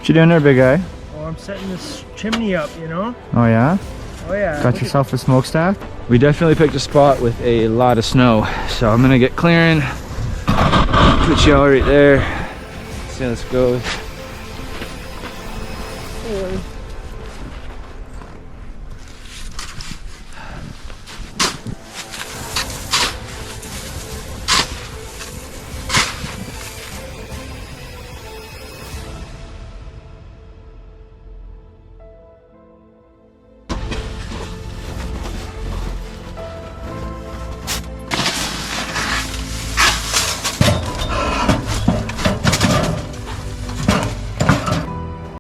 you doing there, big guy? Oh, I'm setting this chimney up, you know? Oh yeah? Oh yeah. Got yourself a smokestack? We definitely picked a spot with a lot of snow, so I'm gonna get clearing. Put y'all right there. See how this goes.